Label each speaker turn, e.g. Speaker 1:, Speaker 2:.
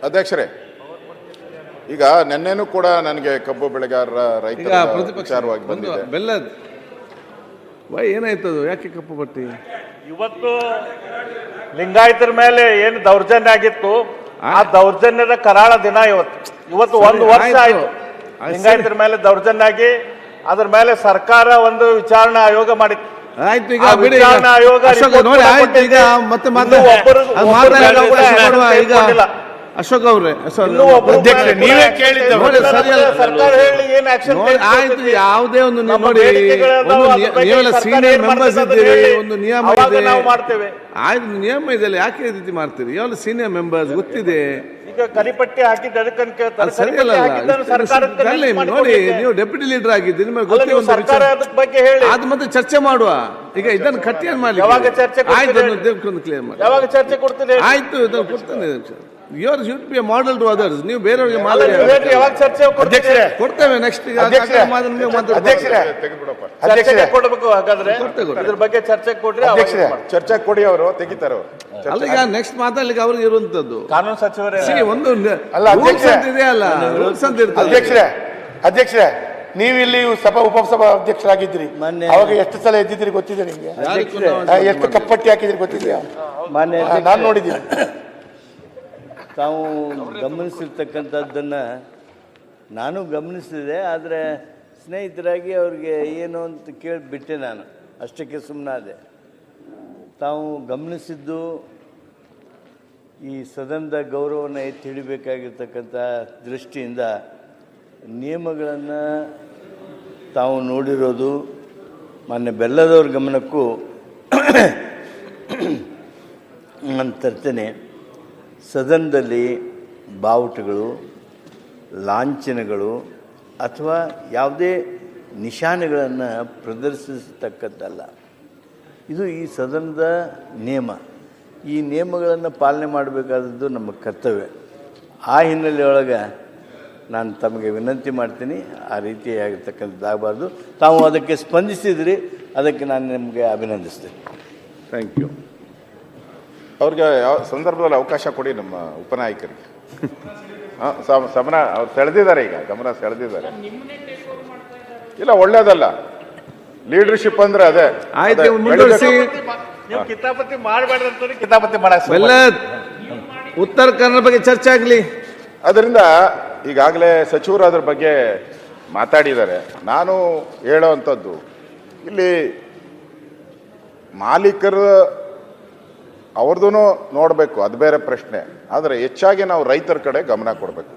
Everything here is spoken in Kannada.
Speaker 1: ಅಧ್ಯಕ್ಷರೇ, ಈಗ ನಿನ್ನೆನೂ ಕೂಡ ನನಗೆ ಕಬ್ಬು ಬೆಳೆಗಾರರ ರೈತರ ವಿಚಾರವಾಗಿ ಬಂದಿದೆ.
Speaker 2: ಬೆಲ್ಲದ ಏನಾಯ್ತದು, ಯಾಕೆ ಕಪ್ಪು ಪಟ್ಟಿ?
Speaker 3: ಇವತ್ತು ಲಿಂಗಾಯತರ ಮೇಲೆ ಏನು ದೌರ್ಜನ್ಯ ಆಗಿತ್ತು, ಆ ದೌರ್ಜನ್ಯದ ಕರಾಳ ದಿನ ಇವತ್ತು ಒಂದು ವರ್ಷ ಆಯ್ತು. ಲಿಂಗಾಯತರ ಮೇಲೆ ದೌರ್ಜನ್ಯ ಆಗಿ ಅದ್ರ ಮೇಲೆ ಸರ್ಕಾರ ಒಂದು ವಿಚಾರಣಾ ಆಯೋಗ ಮಾಡಿತ್ತು.
Speaker 2: ಆಯ್ತು, ಈಗ ವಿಚಾರಣಾ ಆಯೋಗ ನೋಡಿ ಆಯ್ತು. ಈಗ ಮತ್ತೆ ಅಶೋಕ್ ಅವರೇ,
Speaker 3: ನೀವೇ ಕೇಳಿದ್ದು
Speaker 2: ಆಯ್ತು. ಯಾವುದೇ ಒಂದು ನೋಡಿ, ನೀವೆಲ್ಲ ಸೀನಿಯರ್ ಮೆಂಬರ್ಸ್ ಇದ್ದೀರಿ, ಒಂದು ನಿಯಮ ಇದೆ,
Speaker 3: ಮಾಡ್ತೇವೆ.
Speaker 2: ಆಯ್ತು, ನಿಯಮ ಇದೆಲ್ಲ, ಯಾಕೆ ಈ ರೀತಿ ಮಾಡ್ತೀರಿ? ಯಾವೆಲ್ಲ ಸೀನಿಯರ್ ಮೆಂಬರ್ಸ್ ಗೊತ್ತಿದೆ.
Speaker 3: ಈಗ ಕಲಿಪಟ್ಟಿ ಹಾಕಿದ್ದು
Speaker 2: ನೋಡಿ, ನೀವು ಡೆಪ್ಯೂಟಿ ಲೀಡರ್ ಆಗಿದ್ದೀರಿ, ನಿಮಗೆ ಗೊತ್ತಿದೆ. ಅದು ಮತ್ತೆ ಚರ್ಚೆ ಮಾಡುವ. ಈಗ ಇದನ್ನು ಕಟ್ಟಿ ಮಾಡಿ ಆಯ್ತು, ಕ್ಲಿಯರ್ ಮಾಡಿ.
Speaker 3: ಯಾವಾಗ ಚರ್ಚೆ ಕೊಡ್ತೀನಿ?
Speaker 2: ಆಯ್ತು, ಇದನ್ನು ಕೊಡ್ತೇನೆ. Your should be a model to others. ನೀವು ಬೇರೆಯವರಿಗೆ ಕೊಡ್ತೇವೆ. ನೆಕ್ಸ್ಟ್
Speaker 3: ಕೊಡಬೇಕು. ಹಾಗಾದ್ರೆ ಇದ್ರ ಬಗ್ಗೆ ಚರ್ಚೆ ಕೊಡ್ರಿ,
Speaker 1: ಚರ್ಚೆ ಕೊಡಿ, ಅವರು ತೆಗಿತಾರೆ.
Speaker 2: ಅಲ್ಲ, ಈಗ ನೆಕ್ಸ್ಟ್ ಮಾತಾಡ್ಲಿಕ್ಕೆ ಅವ್ರಿಗೆ ಇರುವಂತದ್ದು
Speaker 3: ಕಾನೂನು ಸಚಿವರೇ
Speaker 2: ಒಂದು ರೂಲ್ಸ್ ಅಂತ ಇದೆಯಲ್ಲ, ರೂಲ್ಸ್ ಅಂತ ಇರ್ತದೆ.
Speaker 4: ಅಧ್ಯಕ್ಷರೇ, ನೀವು ಇಲ್ಲಿ ಉಪಸಭಾ ಅಧ್ಯಕ್ಷರಾಗಿದ್ದೀರಿ, ಅವಾಗ ಎಷ್ಟು ಸಲ ಎದ್ದಿದ್ದೀರಿ ಗೊತ್ತಿದೆ ನಿಮ್ಗೆ? ಎಷ್ಟು ಕಪ್ಪಟ್ಟಿ ಹಾಕಿದ್ರಿ ಗೊತ್ತಿದೆಯಾ? ನಾನು ನೋಡಿದ್ದೀನಿ.
Speaker 5: ತಾವು ಗಮನಿಸಿರ್ತಕ್ಕಂಥದ್ದನ್ನು ನಾನು ಗಮನಿಸಿದೆ. ಆದರೆ ಸ್ನೇಹಿತರಾಗಿ ಅವ್ರಿಗೆ ಏನು ಅಂತ ಕೇಳಿಬಿಟ್ಟೆ, ನಾನು ಅಷ್ಟಕ್ಕೆ ಸುಮ್ಮನಾದೆ. ತಾವು ಗಮನಿಸಿದ್ದು ಈ ಸದನದ ಗೌರವವನ್ನು ಎತ್ತಿ ಹಿಡಿಬೇಕಾಗಿರ್ತಕ್ಕಂಥ ದೃಷ್ಟಿಯಿಂದ ನಿಯಮಗಳನ್ನು ತಾವು ನೋಡಿರೋದು ಮಾನ್ಯ ಬೆಲ್ಲದವ್ರ ಗಮನಕ್ಕೂ ನಾನು ತರ್ತೇನೆ. ಸದನದಲ್ಲಿ ಬಾವುಟಗಳು, ಲಾಂಛನಗಳು ಅಥವಾ ಯಾವುದೇ ನಿಶಾನೆಗಳನ್ನು ಪ್ರದರ್ಶಿಸತಕ್ಕದ್ದಲ್ಲ. ಇದು ಈ ಸದನದ ನಿಯಮ. ಈ ನಿಯಮಗಳನ್ನು ಪಾಲನೆ ಮಾಡಬೇಕಾದದ್ದು ನಮ್ಮ ಕರ್ತವ್ಯ. ಆ ಹಿನ್ನೆಲೆಯೊಳಗೆ ನಾನು ತಮಗೆ ವಿನಂತಿ ಮಾಡ್ತೀನಿ, ಆ ರೀತಿಯಾಗಿರ್ತಕ್ಕಂಥದ್ದಾಗಬಾರ್ದು. ತಾವು ಅದಕ್ಕೆ ಸ್ಪಂದಿಸಿದ್ರಿ, ಅದಕ್ಕೆ ನಾನು ನಿಮಗೆ ಅಭಿನಂದಿಸ್ತೇನೆ.
Speaker 2: Thank you.
Speaker 1: ಅವ್ರಿಗೆ ಯಾವ ಸಂದರ್ಭದಲ್ಲಿ ಅವಕಾಶ ಕೊಡಿ ನಮ್ಮ ಉಪನಾಯಕರಿಗೆ. ಸಮನ ಅವ್ರು ಸೆಳೆದಿದ್ದಾರೆ, ಈಗ ಗಮನ ಸೆಳೆದಿದ್ದಾರೆ. ಇಲ್ಲ, ಒಳ್ಳೇದಲ್ಲ. ಲೀಡರ್ಶಿಪ್ ಅಂದ್ರೆ ಅದೇ.
Speaker 3: ನೀವು ಕಿತಾಪತಿ ಮಾಡಬೇಡ್ರಿ ಅಂತ ಕಿತಾಪತಿ ಮಾಡಕ್
Speaker 2: ಉತ್ತರ ಕನ್ನಡ ಬಗ್ಗೆ ಚರ್ಚೆ ಆಗಲಿ.
Speaker 1: ಅದರಿಂದ ಈಗಾಗಲೇ ಸಚಿವರು ಅದ್ರ ಬಗ್ಗೆ ಮಾತಾಡಿದ್ದಾರೆ. ನಾನು ಹೇಳೋವಂಥದ್ದು, ಇಲ್ಲಿ ಮಾಲೀಕರು ಅವ್ರದ್ದು ನೋಡಬೇಕು, ಅದು ಬೇರೆ ಪ್ರಶ್ನೆ. ಆದರೆ ಹೆಚ್ಚಾಗಿ ನಾವು ರೈತರ ಕಡೆ ಗಮನ ಕೊಡಬೇಕು.